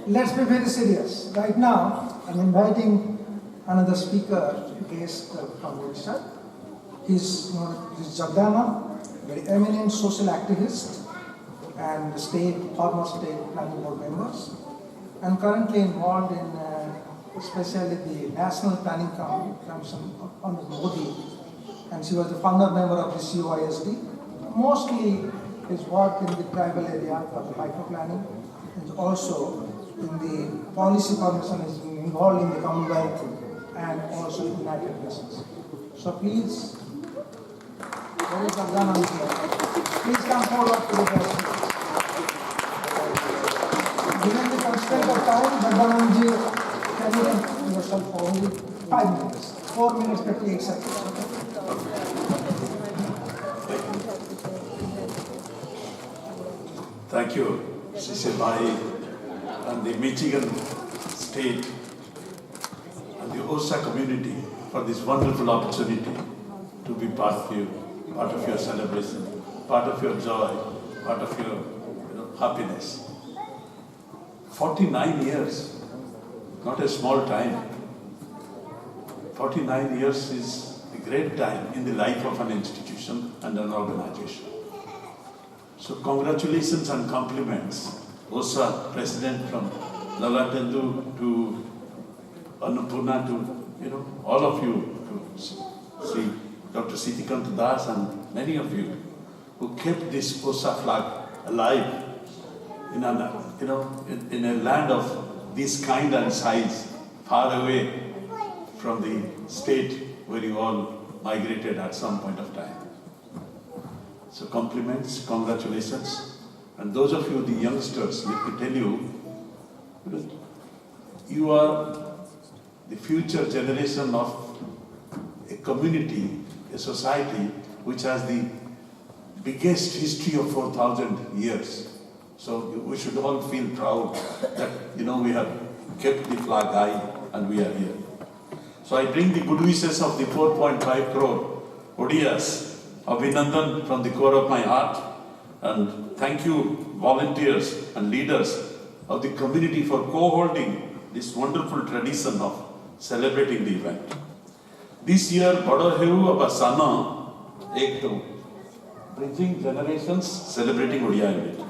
Let's be very serious. Right now, I'm inviting another speaker, guest from Odisha. He's Jagadananda, very eminent social activist and former state planning board members, and currently involved in especially the National Planning Commission under Modi, and she was the founder member of the COISD. Mostly his work in the tribal area for the micro-planning, and also in the policy formation is involved in the Commonwealth and also United Nations. So please, where is Jagadananda here? Please come forward to the desk. Given the constraint of time, Jagadananda, can you introduce yourself for only 5 minutes? 4 minutes, 58 seconds. Okay? Thank you, Shishir Bhai, and the Michigan State and the OSA community for this wonderful opportunity to be part of your celebration, part of your joy, part of your happiness. 49 years, not a small time. 49 years is a great time in the life of an institution and an organization. So congratulations and compliments, OSA President from Lalatendu to Annapurna to all of you, to Sri Dr. Sitikant Das and many of you who kept this OSA flag alive in a land of this kind and size, far away from the state where you all migrated at some point of time. So compliments, congratulations. And those of you, the youngsters, let me tell you, you are the future generation of a community, a society which has the biggest history of 4,000 years. So we should all feel proud that, we have kept the flag high and we are here. So I bring the good wishes of the 4.5 crore Odiyas, Abhinandan from the core of my heart, and thank you volunteers and leaders of the community for co-holding this wonderful tradition of celebrating the event. This year, Bada Heu Abasana Ekto, bridging generations, celebrating Odia unity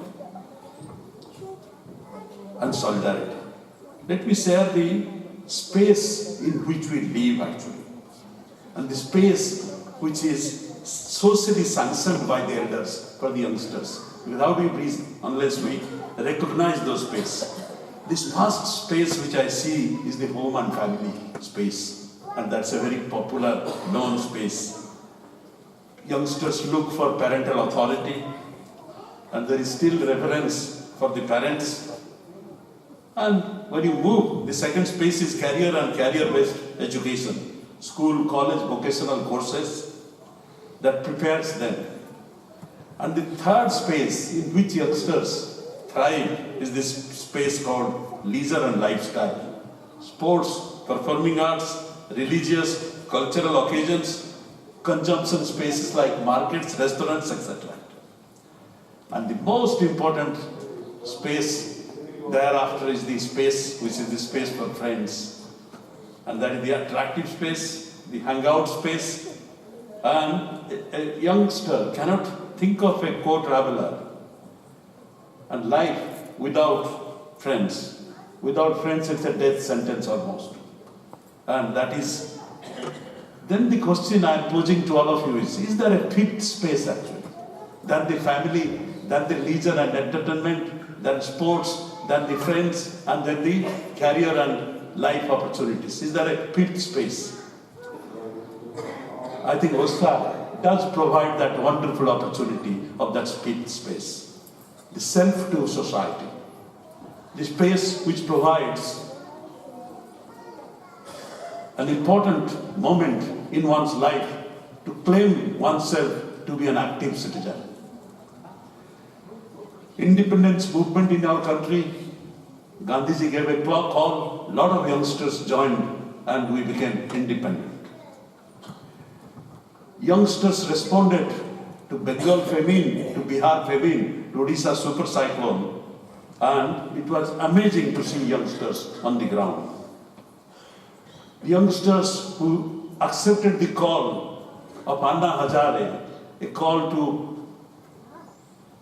and solidarity. Let me share the space in which we live actually, and the space which is socially sanctioned by the elders for the youngsters. Without we breathe unless we recognize those space. This first space which I see is the home and family space, and that's a very popular known space. Youngsters look for parental authority, and there is still reverence for the parents. And when you move, the second space is career and career-based education, school, college, vocational courses that prepares them. And the third space in which youngsters thrive is this space called leisure and lifestyle. Sports, performing arts, religious, cultural occasions, consumption spaces like markets, restaurants, etc. And the most important space thereafter is the space which is the space for friends. And that is the attractive space, the hangout space. And a youngster cannot think of a co-traveler and life without friends. Without friends, it's a death sentence almost. And that is, then the question I'm posing to all of you is there a fifth space actually? Than the family, than the leisure and entertainment, than sports, than the friends, and then the career and life opportunities. Is there a fifth space? I think OSA does provide that wonderful opportunity of that fifth space. The self to society. The space which provides an important moment in one's life to claim oneself to be an active citizen. Independence movement in our country, Gandhiji gave a call, a lot of youngsters joined and we became independent. Youngsters responded to Bengal famine, to Bihar famine, Odisha super cyclone, and it was amazing to see youngsters on the ground. The youngsters who accepted the call of Anna Hazare, a call to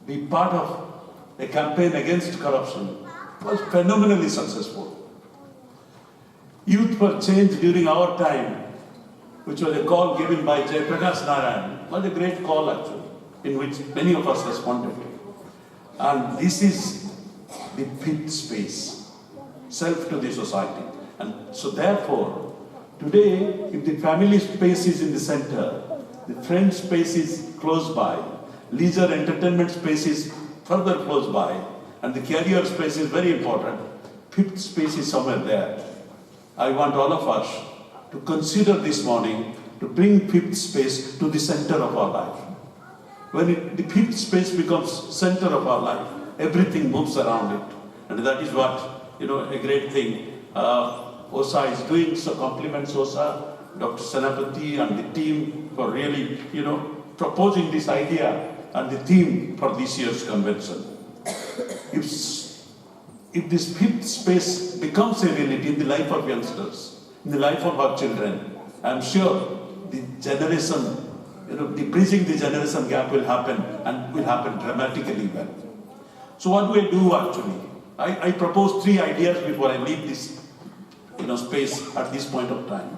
be part of a campaign against corruption, was phenomenally successful. Youth for Change during our time, which was a call given by Jayaprakash Narayan, was a great call actually, in which many of us responded. And this is the fifth space, self to the society. And so therefore, today, if the family space is in the center, the friend space is close by, leisure entertainment space is further close by, and the career space is very important, fifth space is somewhere there. I want all of us to consider this morning to bring fifth space to the center of our life. When the fifth space becomes center of our life, everything moves around it. And that is what, a great thing OSA is doing. So compliments OSA, Dr. Senapati and the team for really, proposing this idea and the theme for this year's convention. If this fifth space becomes a reality in the life of youngsters, in the life of our children, I'm sure the generation, the bridging the generation gap will happen, and will happen dramatically well. So what do I do actually? I propose 3 ideas before I leave this space at this point of time.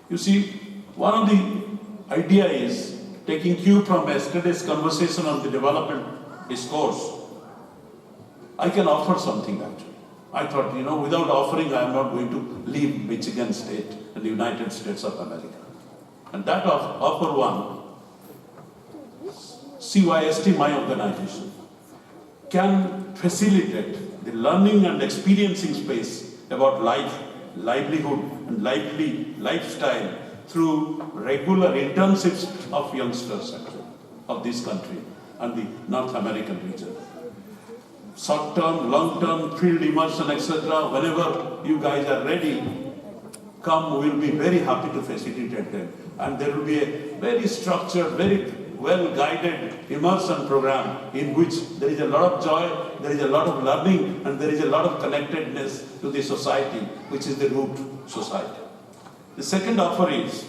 You see, one of the idea is taking cue from yesterday's conversation on the development discourse. I can offer something actually. I thought, without offering, I am not going to leave Michigan State and the United States of America. And that offer one, CYST, my organization, can facilitate the learning and experiencing space about life, livelihood, and lifestyle through regular internships of youngsters actually, of this country and the North American region. Short-term, long-term, field immersion, etc. Whenever you guys are ready, come, we will be very happy to facilitate them. And there will be a very structured, very well-guided immersion program in which there is a lot of joy, there is a lot of learning, and there is a lot of connectedness to the society, which is the root society. The second offer is,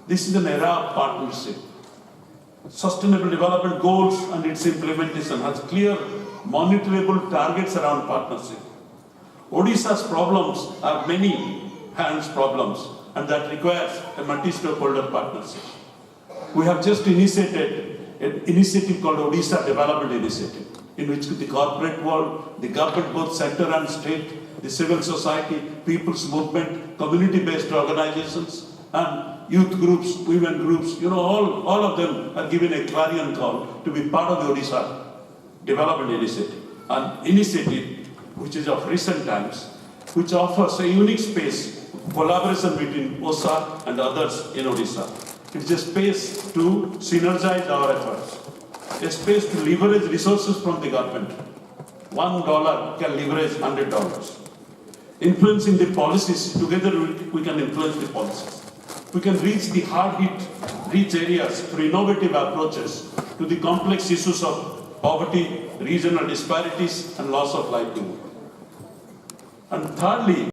this is an era of partnership. Sustainable Development Goals and its implementation has clear, monitorable targets around partnership. Odisha's problems are many hands problems, and that requires a multi-stakeholder partnership. We have just initiated an initiative called Odisha Development Initiative, in which the corporate world, the government, both center and state, the civil society, people's movement, community-based organizations, and youth groups, women groups, all of them are given a clarion call to be part of the Odisha Development Initiative. An initiative which is of recent times, which offers a unique space, collaboration between OSA and others in Odisha. It is a space to synergize our efforts, a space to leverage resources from the government. $1 can leverage $100. Influencing the policies, together we can influence the policies. We can reach the hard-hit areas through innovative approaches to the complex issues of poverty, regional disparities, and loss of livelihood. And thirdly,